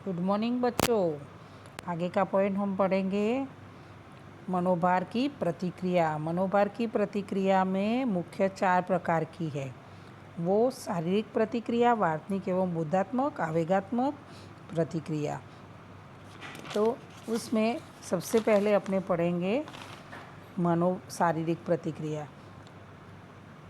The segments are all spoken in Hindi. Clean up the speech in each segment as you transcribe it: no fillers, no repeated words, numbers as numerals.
गुड मॉर्निंग बच्चों। आगे का पॉइंट हम पढ़ेंगे मनोभार की प्रतिक्रिया। मनोभार की प्रतिक्रिया में मुख्य 4 प्रकार की है। वो शारीरिक प्रतिक्रिया, वार्तनिक एवं बोधात्मक, आवेगात्मक प्रतिक्रिया। तो उसमें सबसे पहले अपने पढ़ेंगे शारीरिक प्रतिक्रिया।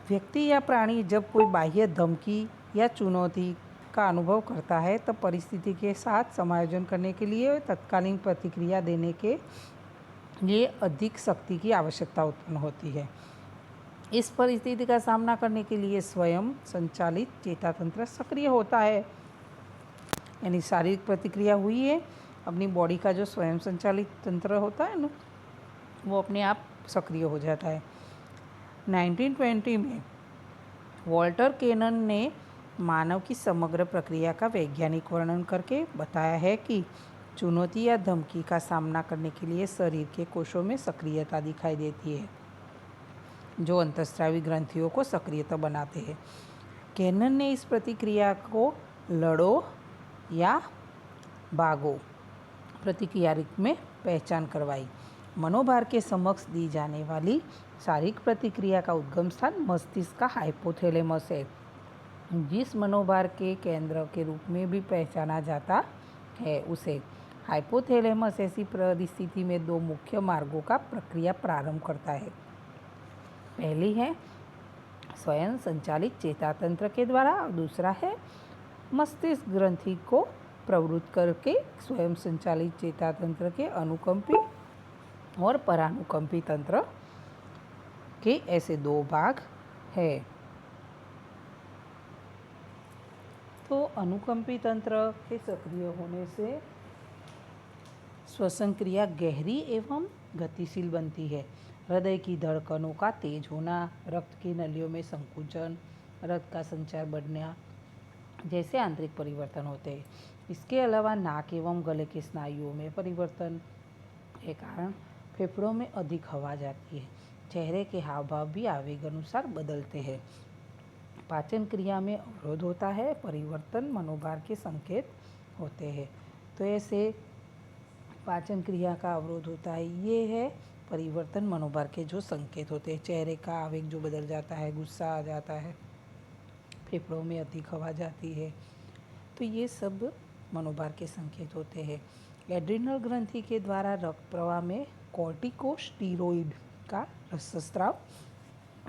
व्यक्ति या प्राणी जब कोई बाह्य धमकी या चुनौती का अनुभव करता है तब परिस्थिति के साथ समायोजन करने के लिए तत्कालीन प्रतिक्रिया देने के लिए अधिक शक्ति की आवश्यकता उत्पन्न होती है। इस परिस्थिति का सामना करने के लिए स्वयं संचालित चेतातंत्र सक्रिय होता है। यानी शारीरिक प्रतिक्रिया हुई है, अपनी बॉडी का जो स्वयं संचालित तंत्र होता है ना, वो अपने आप सक्रिय हो जाता है। 1920 में वॉल्टर केनन ने मानव की समग्र प्रक्रिया का वैज्ञानिक वर्णन करके बताया है कि चुनौती या धमकी का सामना करने के लिए शरीर के कोशों में सक्रियता दिखाई देती है, जो अंतःस्रावी ग्रंथियों को सक्रियता बनाते हैं। केनन ने इस प्रतिक्रिया को लड़ो या भागो प्रतिक्रिया में पहचान करवाई। मनोभार के समक्ष दी जाने वाली शारीरिक प्रतिक्रिया का उद्गम स्थान मस्तिष्क का हाइपोथैलेमस है, जिस मनोभार के केंद्र के रूप में भी पहचाना जाता है। उसे हाइपोथैलेमस ऐसी परिस्थिति में 2 मुख्य मार्गों का प्रक्रिया प्रारंभ करता है। पहली है स्वयं संचालित चेतातंत्र के द्वारा और दूसरा है मस्तिष्क ग्रंथि को प्रवृत्त करके स्वयं संचालित चेतातंत्र के अनुकंपी और परानुकंपी तंत्र के ऐसे 2 भाग हैं। तो अनुकंपी तंत्र के सक्रिय होने से श्वसन क्रिया गहरी एवं गतिशील बनती है। हृदय की धड़कनों का तेज होना, रक्त की नलियों में संकुचन, रक्त का संचार बढ़ना जैसे आंतरिक परिवर्तन होते हैं। इसके अलावा नाक एवं गले के स्नायुओं में परिवर्तन के कारण फेफड़ों में अधिक हवा जाती है। चेहरे के हाव भाव भी आवेग अनुसार बदलते हैं। पाचन क्रिया में अवरोध होता है, परिवर्तन मनोभार के संकेत होते हैं। तो ऐसे पाचन क्रिया का अवरोध होता है, ये है परिवर्तन मनोभार के जो संकेत होते हैं। चेहरे का आवेग जो बदल जाता है, गुस्सा आ जाता है, फेफड़ों में अधिक हवा जाती है, तो ये सब मनोभार के संकेत होते हैं। एड्रिनल ग्रंथि के द्वारा रक्त प्रवाह में कॉर्टिकोस्टीरोइड का रक्तस्राव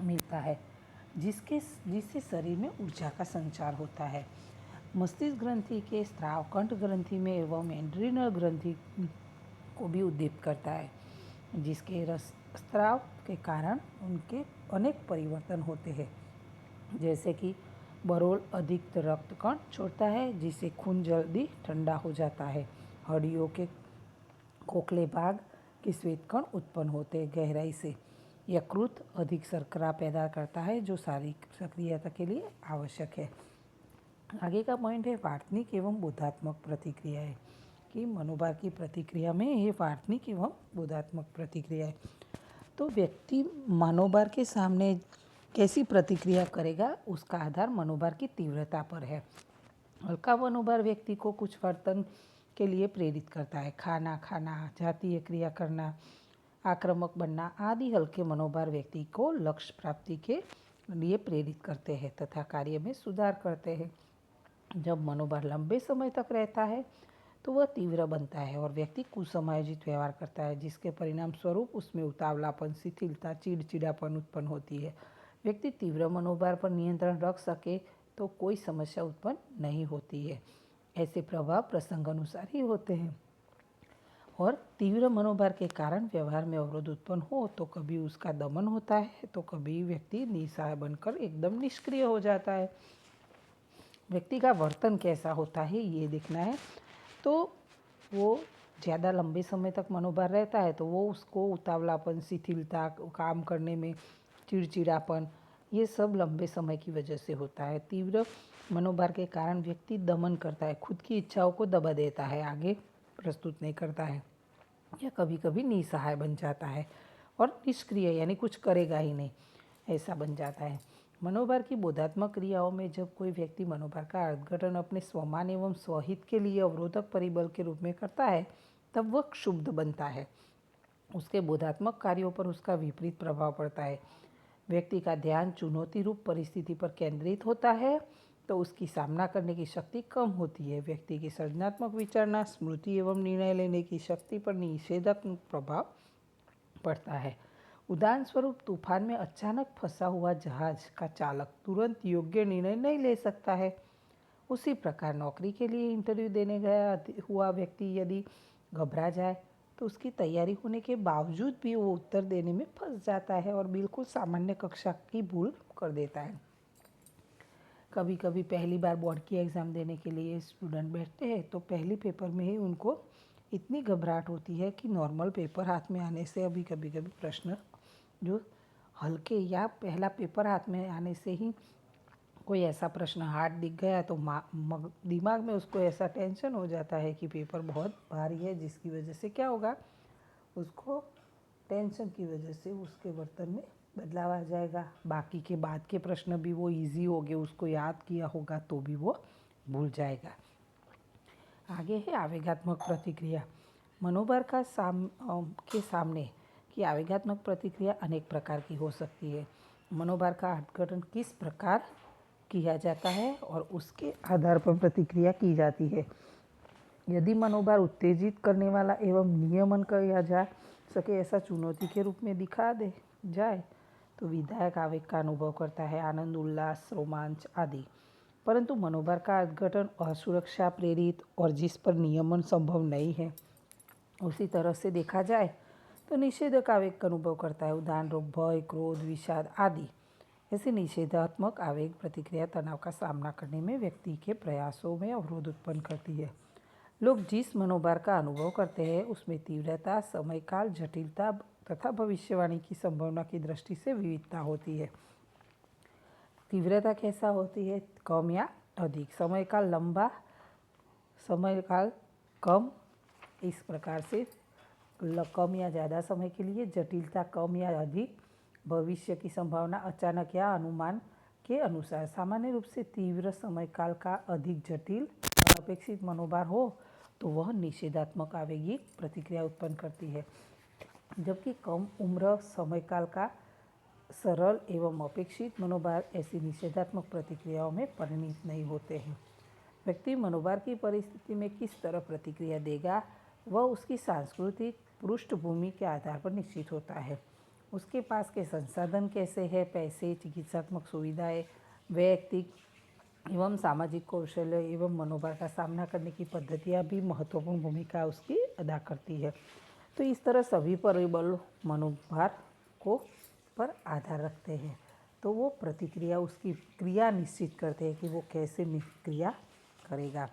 मिलता है, जिससे शरीर में ऊर्जा का संचार होता है। मस्तिष्क ग्रंथि के स्राव कंठ ग्रंथि में एवं एड्रिनल ग्रंथि को भी उद्दीपित करता है, जिसके रक्तस्राव के कारण उनके अनेक परिवर्तन होते हैं, जैसे कि बरोल अधिक रक्त कण छोड़ता है, जिससे खून जल्दी ठंडा हो जाता है। हड्डियों के खोखले भाग के श्वेत कण उत्पन्न होते हैं गहराई से। यकृत अधिक शर्करा पैदा करता है, जो शारीरिक सक्रियता के लिए आवश्यक है। आगे का पॉइंट है वार्तनिक एवं बोधात्मक प्रतिक्रिया है कि मनोभार की प्रतिक्रिया में ये वार्तनिक एवं बोधात्मक प्रतिक्रिया है। तो व्यक्ति मनोभार के सामने कैसी प्रतिक्रिया करेगा, उसका आधार मनोभार की तीव्रता पर है। हल्का मनोभार व्यक्ति को कुछ वर्तन के लिए प्रेरित करता है। खाना खाना, जातीय क्रिया करना, आक्रामक बनना आदि हल्के मनोभार व्यक्ति को लक्ष्य प्राप्ति के लिए प्रेरित करते हैं तथा कार्य में सुधार करते हैं। जब मनोभार लंबे समय तक रहता है तो वह तीव्र बनता है और व्यक्ति कुसमायोजित व्यवहार करता है, जिसके परिणाम स्वरूप उसमें उतावलापन, शिथिलता, चिड़चिड़ापन उत्पन्न होती है। व्यक्ति तीव्र मनोभार पर नियंत्रण रख सके तो कोई समस्या उत्पन्न नहीं होती है। ऐसे प्रभाव प्रसंगानुसार ही होते हैं और तीव्र मनोभार के कारण व्यवहार में अवरोध उत्पन्न हो तो कभी उसका दमन होता है, तो कभी व्यक्ति निस्सहाय बनकर एकदम निष्क्रिय हो जाता है। व्यक्ति का वर्तन कैसा होता है ये देखना है। तो वो ज़्यादा लंबे समय तक मनोभार रहता है तो वो उसको उतावलापन, शिथिलता, काम करने में चिड़चिड़ापन, ये सब लंबे समय की वजह से होता है। तीव्र मनोभार के कारण व्यक्ति दमन करता है, खुद की इच्छाओं को दबा देता है, आगे प्रस्तुत नहीं करता है, या कभी कभी निस्सहाय बन जाता है और निष्क्रिय यानी कुछ करेगा ही नहीं, ऐसा बन जाता है। मनोभार की बोधात्मक क्रियाओं में जब कोई व्यक्ति मनोभार का अर्थघटन अपने स्वमान एवं स्वहित के लिए अवरोधक परिबल के रूप में करता है, तब वह क्षुब्ध बनता है। उसके बोधात्मक कार्यों पर उसका विपरीत प्रभाव पड़ता है। व्यक्ति का ध्यान चुनौती रूप परिस्थिति पर केंद्रित होता है तो उसकी सामना करने की शक्ति कम होती है। व्यक्ति की सृजनात्मक विचारना, स्मृति एवं निर्णय लेने की शक्ति पर निषेधात्मक प्रभाव पड़ता है। उदाहरण स्वरूप, तूफान में अचानक फंसा हुआ जहाज का चालक तुरंत योग्य निर्णय नहीं ले सकता है। उसी प्रकार नौकरी के लिए इंटरव्यू देने गया हुआ व्यक्ति यदि घबरा जाए तो उसकी तैयारी होने के बावजूद भी वो उत्तर देने में फंस जाता है और बिल्कुल सामान्य कक्षा की भूल कर देता है। कभी कभी पहली बार बोर्ड की एग्ज़ाम देने के लिए स्टूडेंट बैठते हैं तो पहले पेपर में ही उनको इतनी घबराहट होती है कि नॉर्मल पेपर हाथ में आने से अभी कभी प्रश्न जो हल्के या पहला पेपर हाथ में आने से ही कोई ऐसा प्रश्न हार्ड दिख गया तो दिमाग में उसको ऐसा टेंशन हो जाता है कि पेपर बहुत भारी है, जिसकी वजह से क्या होगा, उसको टेंशन की वजह से उसके वर्तन में बदलाव आ जाएगा। बाकी के बाद के प्रश्न भी वो इजी हो गए, उसको याद किया होगा तो भी वो भूल जाएगा। आगे है आवेगात्मक प्रतिक्रिया। मनोभार के सामने की आवेगात्मक प्रतिक्रिया अनेक प्रकार की हो सकती है। मनोभार का अर्थघटन किस प्रकार किया जाता है और उसके आधार पर प्रतिक्रिया की जाती है। यदि मनोभार उत्तेजित करने वाला एवं नियमन किया जा सके ऐसा चुनौती के रूप में दिखा दे जाए तो विधायक आवेग का अनुभव करता है, आनंद, उल्लास, रोमांच आदि। परंतु मनोभार का अर्थघटन असुरक्षा प्रेरित और जिस पर नियमन संभव नहीं है, उसी तरह से देखा जाए तो निषेधक आवेग का अनुभव करता है। उदाहरण रूप भय, क्रोध, विषाद आदि। ऐसी निषेधात्मक आवेग प्रतिक्रिया तनाव का सामना करने में व्यक्ति के प्रयासों में अवरोध उत्पन्न करती है। लोग जिस मनोभार का अनुभव करते हैं उसमें तीव्रता, समयकाल, जटिलता तथा भविष्यवाणी की संभावना की दृष्टि से विविधता होती है। तीव्रता कैसा होती है, कम या अधिक, समयकाल लंबा, समयकाल कम, इस प्रकार से कम या ज़्यादा समय के लिए, जटिलता कम या अधिक, भविष्य की संभावना अचानक या अनुमान के अनुसार। सामान्य रूप से तीव्र समयकाल का अधिक जटिल अपेक्षित मनोभार हो तो वह निषेधात्मक आवेगिक प्रतिक्रिया उत्पन्न करती है, जबकि कम उम्र समयकाल का सरल एवं अपेक्षित मनोभार ऐसी निषेधात्मक प्रतिक्रियाओं में परिणित नहीं होते हैं। व्यक्ति मनोभार की परिस्थिति में किस तरह प्रतिक्रिया देगा वह उसकी सांस्कृतिक पृष्ठभूमि के आधार पर निश्चित होता है। उसके पास के संसाधन कैसे हैं, पैसे, चिकित्सात्मक सुविधाएं, वैयक्तिक एवं सामाजिक कौशल्य एवं मनोभार का सामना करने की पद्धतियाँ भी महत्वपूर्ण भूमिका उसकी अदा करती है। तो इस तरह सभी परिबल मनोभार को पर आधार रखते हैं, तो वो प्रतिक्रिया, उसकी क्रिया निश्चित करते हैं कि वो कैसे क्रिया करेगा।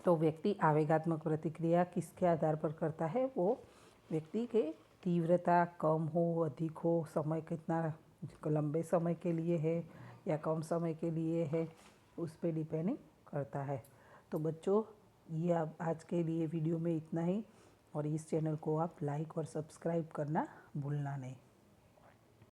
तो व्यक्ति आवेगात्मक प्रतिक्रिया किसके आधार पर करता है, वो व्यक्ति के तीव्रता कम हो, अधिक हो, समय कितना लंबे समय के लिए है या कम समय के लिए है, उस पर डिपेंडिंग करता है। तो बच्चों, ये आज के लिए वीडियो में इतना ही, और इस चैनल को आप लाइक और सब्सक्राइब करना भूलना नहीं।